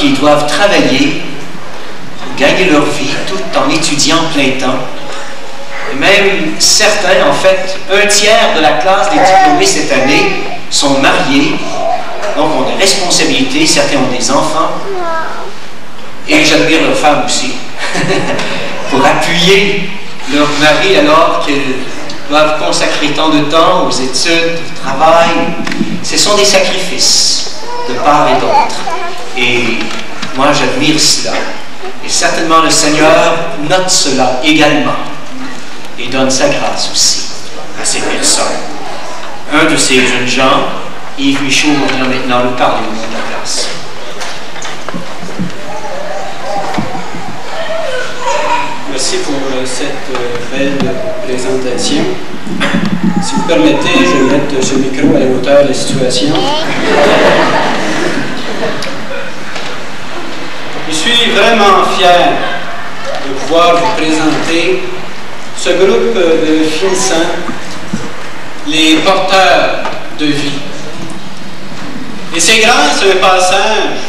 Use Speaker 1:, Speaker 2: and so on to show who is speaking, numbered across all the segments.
Speaker 1: qui doivent travailler, gagner leur vie tout en étudiant plein temps. Et même certains, en fait, un tiers de la classe des diplômés cette année sont mariés, donc ont des responsabilités, certains ont des enfants. Et j'admire leurs femmes aussi, pour appuyer leur mari alors qu'ils doivent consacrer tant de temps aux études, au travail. Ce sont des sacrifices de part et d'autre. Et moi, j'admire cela. Et certainement, le Seigneur note cela également et donne sa grâce aussi à ces personnes. Un de ces jeunes gens, Yves Michaud, va venir maintenant nous parler au nom de la classe.
Speaker 2: Merci pour cette belle présentation. Si vous permettez, je vais mettre ce micro à la hauteur de la situation. Je suis vraiment fier de pouvoir vous présenter ce groupe de finissants, les porteurs de vie. Et c'est grâce à un passage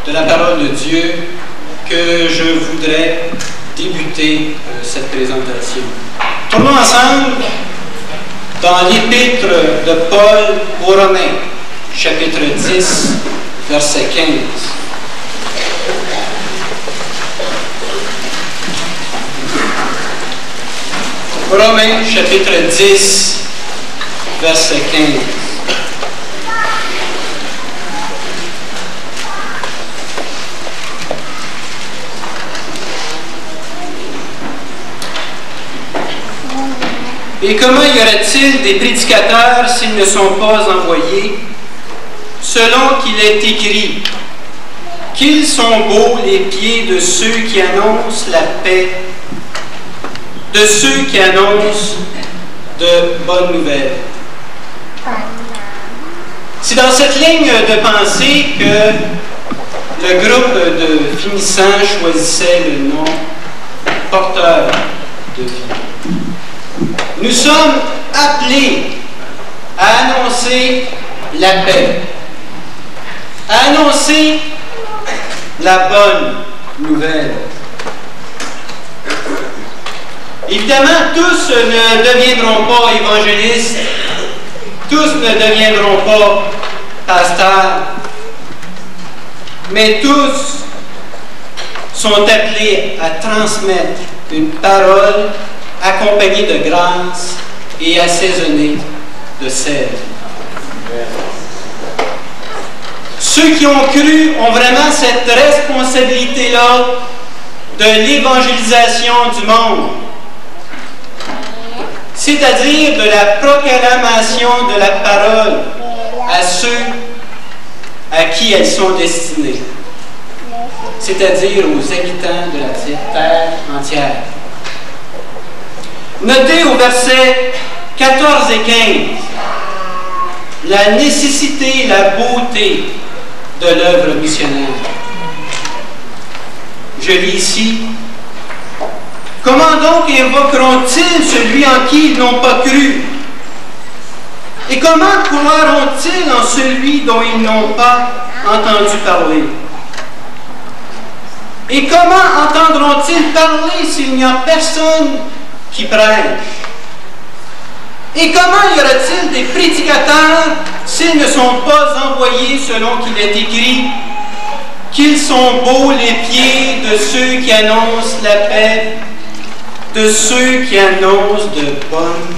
Speaker 2: de la parole de Dieu que je voudrais débuter cette présentation. Tournons ensemble dans l'épître de Paul aux Romains, chapitre 10, verset 15. Romains, chapitre 10, verset 15. Et comment y aurait-il des prédicateurs s'ils ne sont pas envoyés, selon qu'il est écrit, qu'ils sont beaux les pieds de ceux qui annoncent la paix, de ceux qui annoncent de bonnes nouvelles. C'est dans cette ligne de pensée que le groupe de finissants choisissait le nom porteur de vie. Nous sommes appelés à annoncer la paix, à annoncer la bonne nouvelle. Évidemment, tous ne deviendront pas évangélistes, tous ne deviendront pas pasteurs, mais tous sont appelés à transmettre une parole accompagnée de grâce et assaisonnée de sel. Ceux qui ont cru ont vraiment cette responsabilité-là de l'évangélisation du monde, c'est-à-dire de la proclamation de la parole à ceux à qui elles sont destinées, c'est-à-dire aux habitants de la terre entière. Notez au verset 14 et 15 la nécessité et la beauté de l'œuvre missionnaire. Je lis ici: comment donc invoqueront-ils celui en qui ils n'ont pas cru? Et comment croiront-ils en celui dont ils n'ont pas entendu parler? Et comment entendront-ils parler s'il n'y a personne qui prêche? Et comment y aura-t-il des prédicateurs s'ils ne sont pas envoyés selon qu'il est écrit qu'ils sont beaux les pieds de ceux qui annoncent la paix, de ceux qui annoncent de bonnes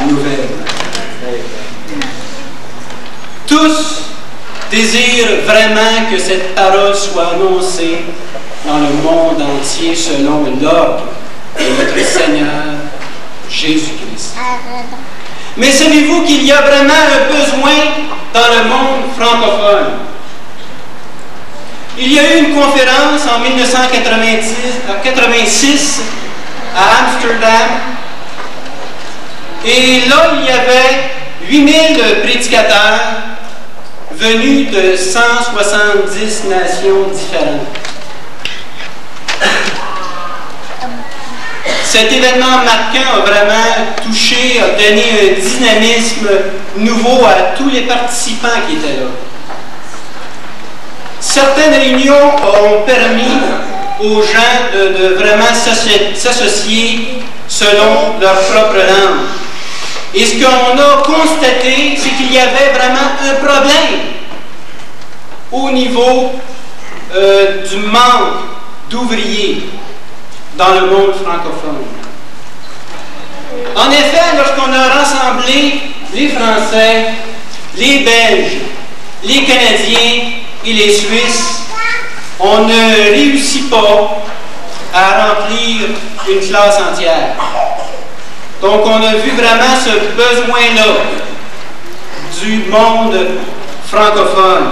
Speaker 2: nouvelles? Tous désirent vraiment que cette parole soit annoncée dans le monde entier selon l'ordre de notre Seigneur Jésus-Christ. Mais savez-vous qu'il y a vraiment un besoin dans le monde francophone? Il y a eu une conférence en 1986 à Amsterdam, et là il y avait 8000 prédicateurs venus de 170 nations différentes. Cet événement marquant a vraiment touché, a donné un dynamisme nouveau à tous les participants qui étaient là. Certaines réunions ont permis aux gens de vraiment s'associer selon leur propre langue. Et ce qu'on a constaté, c'est qu'il y avait vraiment un problème au niveau du manque d'ouvriers dans le monde francophone. En effet, lorsqu'on a rassemblé les Français, les Belges, les Canadiens et les Suisses, on ne réussit pas à remplir une classe entière. Donc, on a vu vraiment ce besoin-là du monde francophone.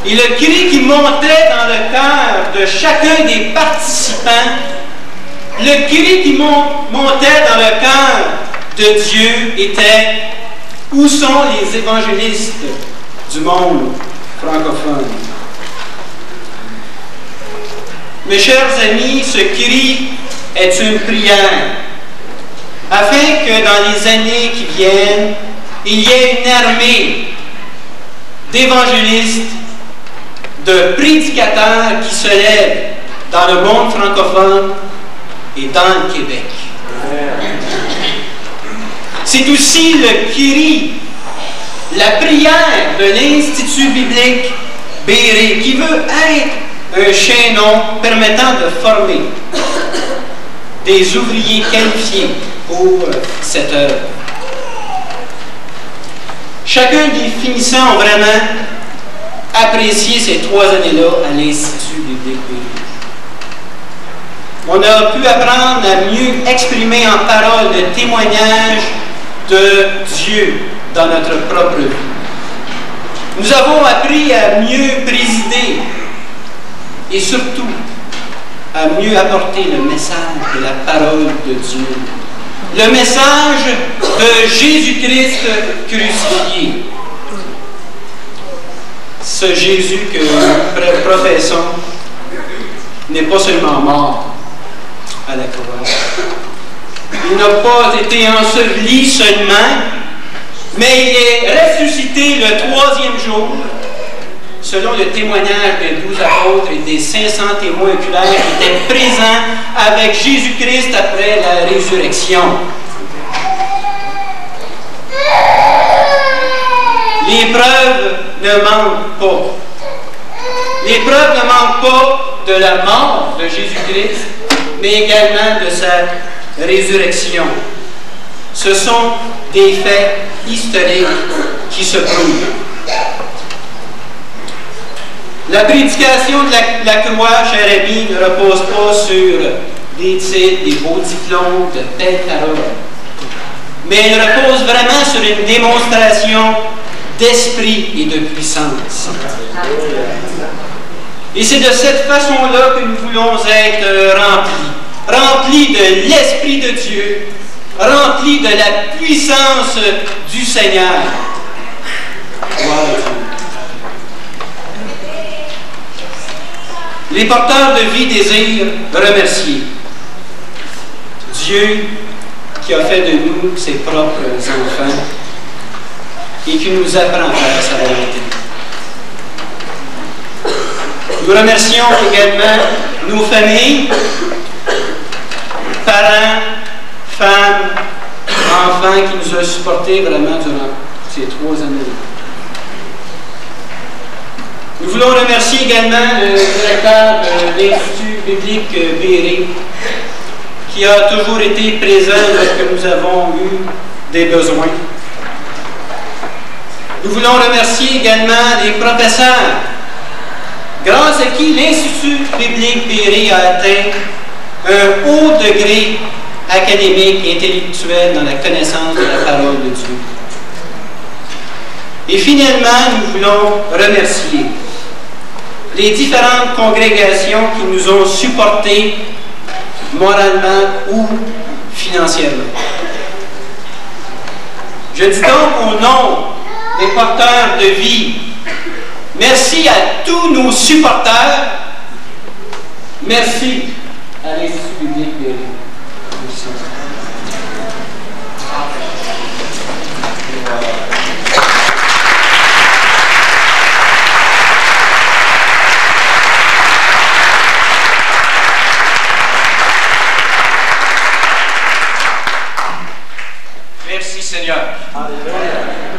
Speaker 2: Et le cri qui montait dans le cœur de chacun des participants, le cri qui montait dans le cœur de Dieu était « Où sont les évangélistes du monde francophone? » Mes chers amis, ce cri est une prière, afin que dans les années qui viennent, il y ait une armée d'évangélistes, de prédicateurs qui se lèvent dans le monde francophone et dans le Québec. C'est aussi le cri, la prière de l'Institut biblique Béret, qui veut être un chaînon permettant de former des ouvriers qualifiés pour cette œuvre. Chacun des finissants ont vraiment apprécié ces 3 années-là à l'Institut biblique Béret. On a pu apprendre à mieux exprimer en parole le témoignage de Dieu dans notre propre vie. Nous avons appris à mieux présider et surtout à mieux apporter le message de la parole de Dieu. Le message de Jésus-Christ crucifié. Ce Jésus que nous professons n'est pas seulement mort à la croix. Il n'a pas été enseveli seulement, mais il est ressuscité le 3e jour, selon le témoignage des 12 apôtres et des 500 témoins oculaires qui étaient présents avec Jésus-Christ après la résurrection. Les preuves ne manquent pas. Les preuves ne manquent pas de la mort de Jésus-Christ, mais également de sa résurrection. Ce sont des faits historiques qui se prouvent. La prédication de la croix, chers amis, ne repose pas sur des titres, des beaux diplômes, de belles paroles, mais elle repose vraiment sur une démonstration d'esprit et de puissance. Et c'est de cette façon-là que nous voulons être remplis de l'Esprit de Dieu, remplis de la puissance du Seigneur. Gloire à Dieu. Les porteurs de vie désirent remercier Dieu qui a fait de nous ses propres enfants et qui nous apprend à faire sa volonté. Nous remercions également nos familles, parents, femmes, enfants qui nous ont supportés vraiment durant ces 3 années. Nous voulons remercier également le directeur de l'Institut biblique Béret, qui a toujours été présent lorsque nous avons eu des besoins. Nous voulons remercier également les professeurs, grâce à qui l'Institut biblique Béret a atteint un haut degré académique et intellectuel dans la connaissance de la parole de Dieu. Et finalement, nous voulons remercier les différentes congrégations qui nous ont supportés moralement ou financièrement. Je dis donc au nom des porteurs de vie, merci à tous nos supporters, merci à l'Institut biblique Béret.
Speaker 1: Seigneur.